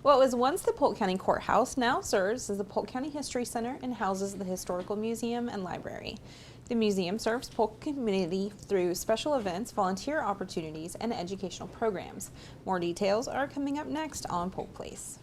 What was once the Polk County Courthouse now serves as the Polk County History Center and houses the Historical Museum and Library. The museum serves Polk community through special events, volunteer opportunities, and educational programs. More details are coming up next on Polk Place.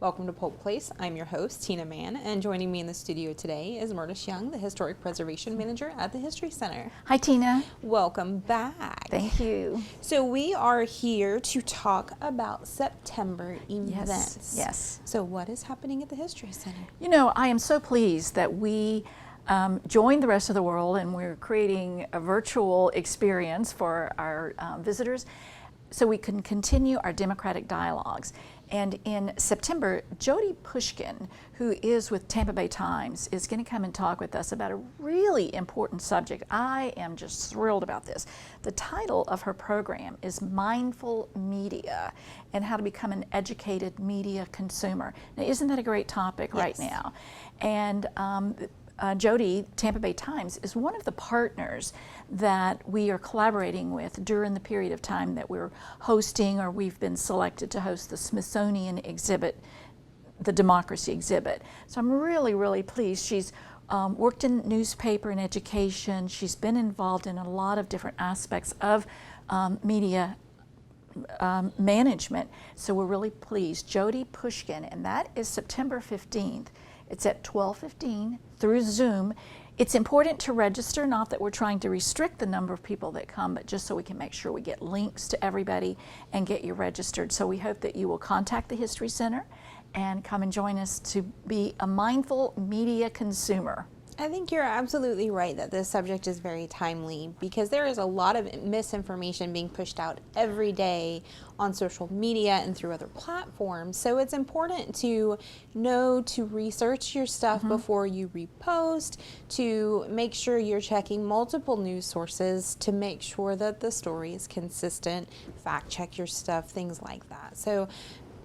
Welcome to Polk Place. I'm your host, Tina Mann, and joining me in the studio today is Myrtice Young, the Historic Preservation Manager at the History Center. Hi, Tina. Welcome back. Thank you. So we are here to talk about September events. Yes. So what is happening at the History Center? You know, I am so pleased that we joined the rest of the world and we're creating a virtual experience for our visitors so we can continue our democratic dialogues. And in September, Jody Pushkin, who is with Tampa Bay Times, is going to come and talk with us about a really important subject. I am just thrilled about this. The title of her program is Mindful Media and How to Become an Educated Media Consumer. Now, isn't that a great topic right now? And Jody, Tampa Bay Times, is one of the partners that we are collaborating with during the period of time that we're hosting, or we've been selected to host, the Smithsonian exhibit, the Democracy exhibit. So I'm really, really pleased. She's worked in newspaper and education. She's been involved in a lot of different aspects of media management. So we're really pleased. Jody Pushkin, and that is September 15th. It's at 12:15 through Zoom. It's important to register, not that we're trying to restrict the number of people that come, but just so we can make sure we get links to everybody and get you registered. So we hope that you will contact the History Center and come and join us to be a mindful media consumer. I think you're absolutely right that this subject is very timely because there is a lot of misinformation being pushed out every day on social media and through other platforms. So it's important to know to research your stuff before you repost, to make sure you're checking multiple news sources to make sure that the story is consistent, fact check your stuff, things like that. So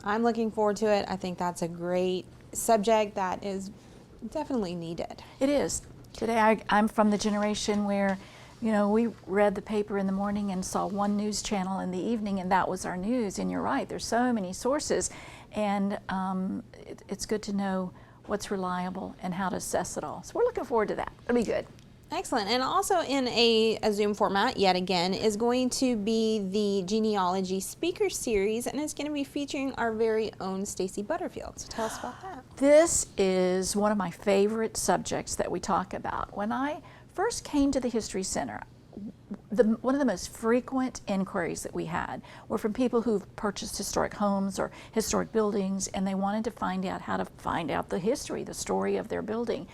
I'm looking forward to it. I think that's a great subject that is definitely needed. It is. Today I'm from the generation where, you know, we read the paper in the morning and saw one news channel in the evening and that was our news. And you're right, there's so many sources, and it's good to know what's reliable and how to assess it all. So we're looking forward to that. It'll be good. Excellent. And also in a Zoom format, yet again, is going to be the genealogy speaker series, and it's going to be featuring our very own Stacy Butterfield. So tell us about that. This is one of my favorite subjects that we talk about. When I first came to the History Center, one of the most frequent inquiries that we had were from people who've purchased historic homes or historic buildings, and they wanted to find out how to find out the history, the story of their building.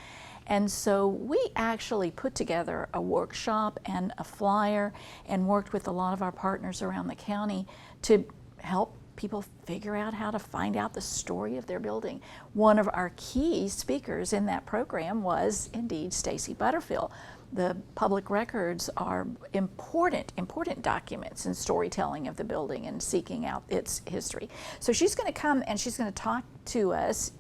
And so we actually put together a workshop and a flyer and worked with a lot of our partners around the county to help people figure out how to find out the story of their building. One of our key speakers in that program was indeed Stacy Butterfield. The public records are important documents in storytelling of the building and seeking out its history. So she's going to come and she's going to talk to us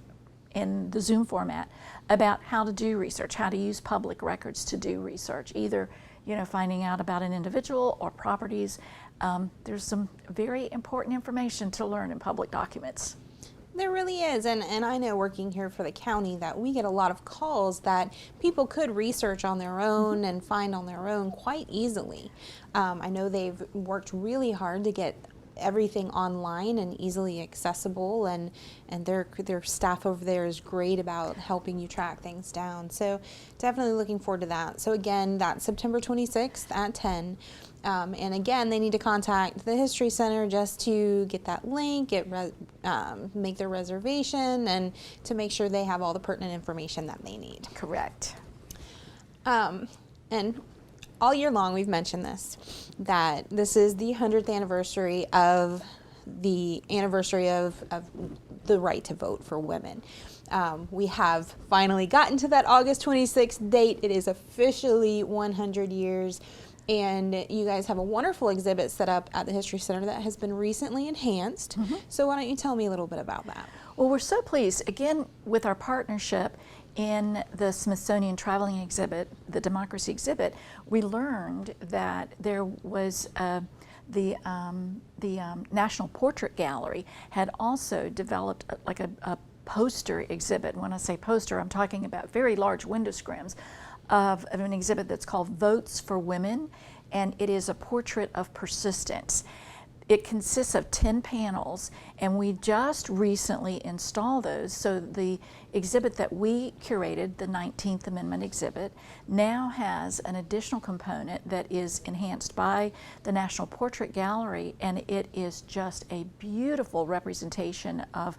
in the Zoom format about how to do research, how to use public records to do research, either, you know, finding out about an individual or properties. There's some very important information to learn in public documents. There really is, and I know working here for the county that we get a lot of calls that people could research on their own and find on their own quite easily. I know they've worked really hard to get everything online and easily accessible, and their staff over there is great about helping you track things down. So definitely looking forward to that. So again, that's September 26th at 10. And again, they need to contact the History Center just to get that link, make their reservation, and to make sure they have all the pertinent information that they need. Correct. And all year long, we've mentioned this, that this is the 100th anniversary of the right to vote for women. We have finally gotten to that August 26th date. It is officially 100 years. And you guys have a wonderful exhibit set up at the History Center that has been recently enhanced. So why don't you tell me a little bit about that? Well, we're so pleased, again, with our partnership in the Smithsonian Traveling Exhibit, the Democracy Exhibit. We learned that there was the National Portrait Gallery had also developed like a poster exhibit. When I say poster, I'm talking about very large window scrims of an exhibit that's called Votes for Women, and it is a portrait of persistence. It consists of 10 panels, and we just recently installed those. So the exhibit that we curated, the 19th Amendment exhibit, now has an additional component that is enhanced by the National Portrait Gallery, and it is just a beautiful representation of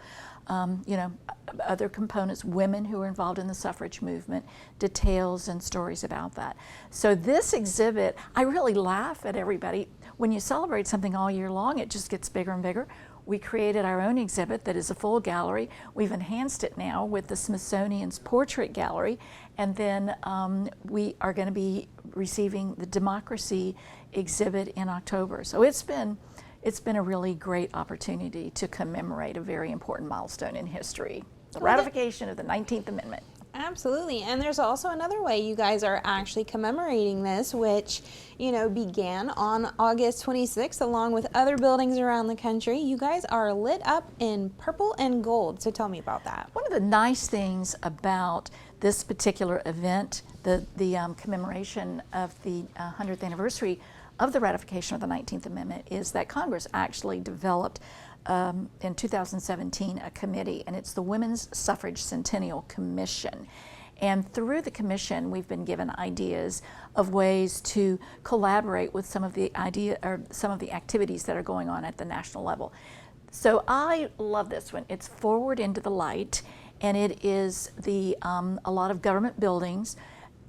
other components, women who were involved in the suffrage movement, details and stories about that. So this exhibit, I really laugh at everybody. When you celebrate something all year long, it just gets bigger and bigger. We created our own exhibit that is a full gallery. We've enhanced it now with the Smithsonian's Portrait Gallery, and then we are going to be receiving the Democracy exhibit in October. So it's been a really great opportunity to commemorate a very important milestone in history, the ratification of the 19th Amendment. Absolutely. And there's also another way you guys are actually commemorating this, which, began on August 26th, along with other buildings around the country. You guys are lit up in purple and gold. So tell me about that. One of the nice things about this particular event, the commemoration of the 100th anniversary of the ratification of the 19th Amendment, is that Congress actually developed in 2017 a committee, and it's the Women's Suffrage Centennial Commission. And through the commission, we've been given ideas of ways to collaborate with some of the activities that are going on at the national level. So I love this one. It's Forward into the Light, and it is a lot of government buildings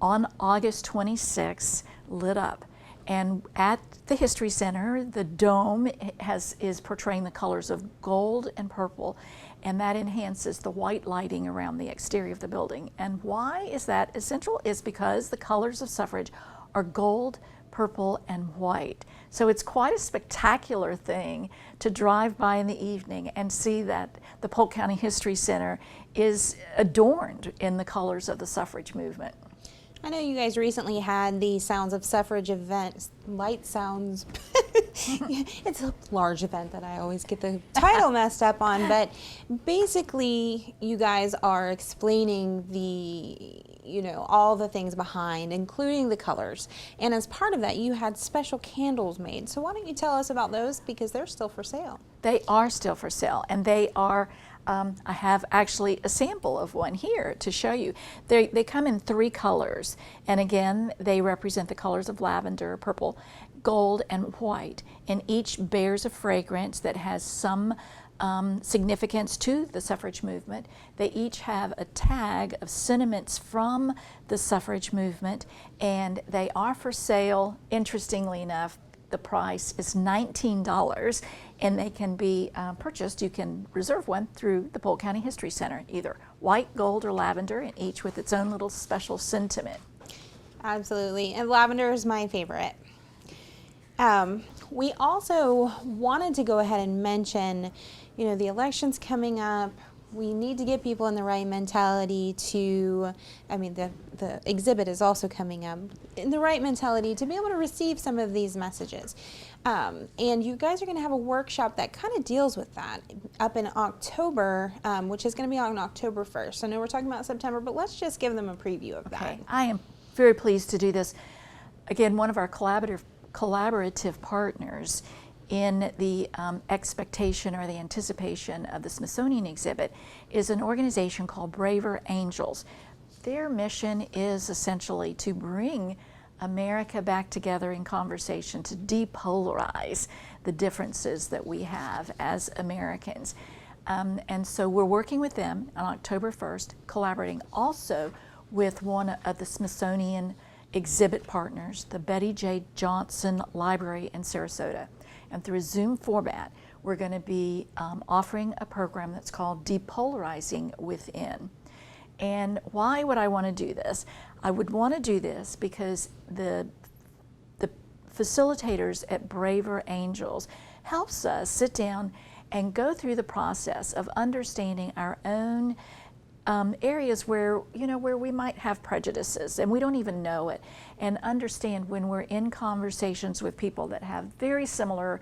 on August 26th lit up. And at the History Center, the dome is portraying the colors of gold and purple, and that enhances the white lighting around the exterior of the building. And why is that essential? Is because the colors of suffrage are gold, purple, and white. So it's quite a spectacular thing to drive by in the evening and see that the Polk County History Center is adorned in the colors of the suffrage movement. I know you guys recently had the Sounds of Suffrage event, Light Sounds. It's a large event that I always get the title messed up on, but basically you guys are explaining all the things behind, including the colors. And as part of that, you had special candles made. So why don't you tell us about those, because they're still for sale. They are still for sale, and they are I have actually a sample of one here to show you. They come in 3 colors, and again, they represent the colors of lavender, purple, gold, and white, and each bears a fragrance that has some significance to the suffrage movement. They each have a tag of sentiments from the suffrage movement, and they are for sale. Interestingly enough, the price is $19, and they can be purchased. You can reserve one through the Polk County History Center, either white, gold, or lavender, and each with its own little special sentiment. Absolutely, and lavender is my favorite. We also wanted to go ahead and mention, the election's coming up. We need to get people in the right mentality the exhibit is also coming up, in the right mentality to be able to receive some of these messages. And you guys are going to have a workshop that kind of deals with that up in October, which is going to be on October 1st. I know we're talking about September, but let's just give them a preview of that. Okay. I am very pleased to do this. Again, one of our collaborative partners in the expectation or the anticipation of the Smithsonian exhibit is an organization called Braver Angels. Their mission is essentially to bring America back together in conversation, to depolarize the differences that we have as Americans. And so we're working with them on October 1st, collaborating also with one of the Smithsonian exhibit partners, the Betty J. Johnson Library in Sarasota. And through a Zoom format, we're going to be offering a program that's called Depolarizing Within. And why would I want to do this? I would want to do this because the facilitators at Braver Angels helps us sit down and go through the process of understanding our own areas where, where we might have prejudices and we don't even know it, and understand when we're in conversations with people that have very similar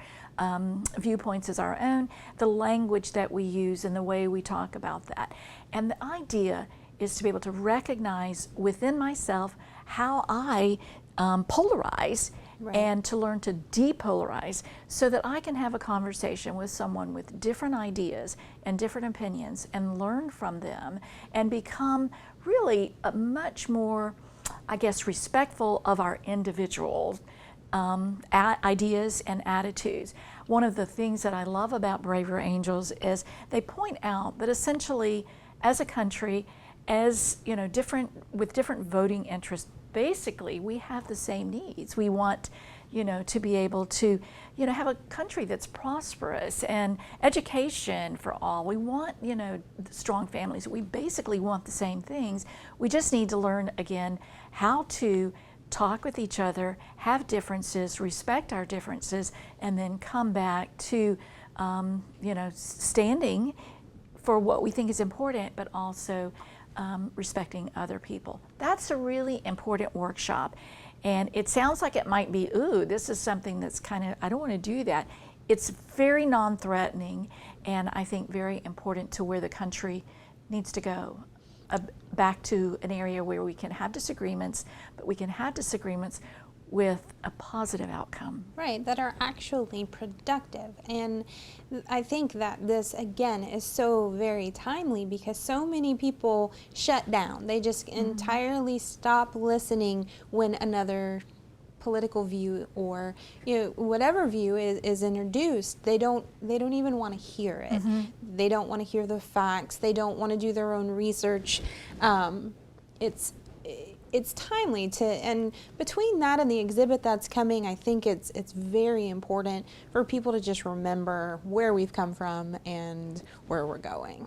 viewpoints as our own, the language that we use and the way we talk about that. And the idea is to be able to recognize within myself how I polarize, Right. and to learn to depolarize so that I can have a conversation with someone with different ideas and different opinions and learn from them and become really a much more, I guess, respectful of our individual ideas and attitudes. One of the things that I love about Braver Angels is they point out that essentially as a country, as with different voting interests, basically we have the same needs. We want to be able to have a country that's prosperous and education for all. We want strong families. We basically want the same things. We just need to learn again how to talk with each other, have differences, respect our differences, and then come back to standing for what we think is important, but also respecting other people. That's a really important workshop. And it sounds like it might be, ooh, this is something that's I don't want to do that. It's very non-threatening, and I think very important to where the country needs to go. Back to an area where we can have disagreements, but we can have disagreements with a positive outcome. Right, that are actually productive. And I think that this, again, is so very timely because so many people shut down. They just entirely stop listening when another political view or whatever view is introduced. They don't even want to hear it. They don't want to hear the facts. They don't want to do their own research. It's timely and between that and the exhibit that's coming, I think it's very important for people to just remember where we've come from and where we're going.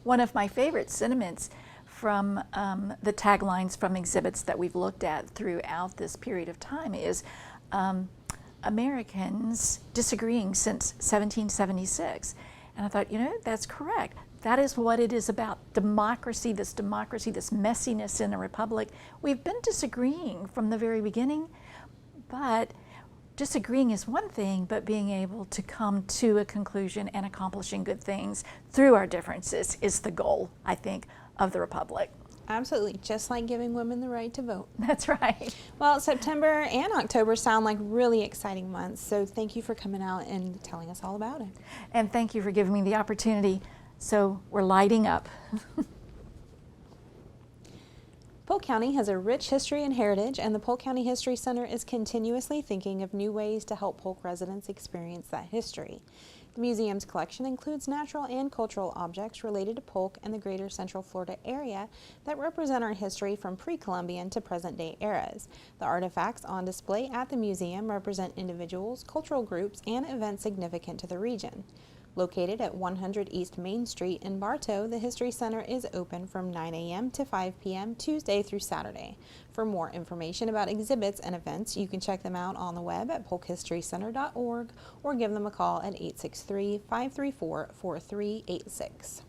One of my favorite sentiments from the taglines from exhibits that we've looked at throughout this period of time is Americans disagreeing since 1776. And I thought, that's correct. That is what it is about. Democracy, this messiness in a republic. We've been disagreeing from the very beginning, but disagreeing is one thing, but being able to come to a conclusion and accomplishing good things through our differences is the goal, I think, of the republic. Absolutely, just like giving women the right to vote. That's right. Well, September and October sound like really exciting months, so thank you for coming out and telling us all about it. And thank you for giving me the opportunity. So we're lighting up. Polk County has a rich history and heritage, and the Polk County History Center is continuously thinking of new ways to help Polk residents experience that history. The museum's collection includes natural and cultural objects related to Polk and the greater Central Florida area that represent our history from pre-Columbian to present-day eras. The artifacts on display at the museum represent individuals, cultural groups, and events significant to the region. Located at 100 East Main Street in Bartow, the History Center is open from 9 a.m. to 5 p.m. Tuesday through Saturday. For more information about exhibits and events, you can check them out on the web at polkhistorycenter.org or give them a call at 863-534-4386.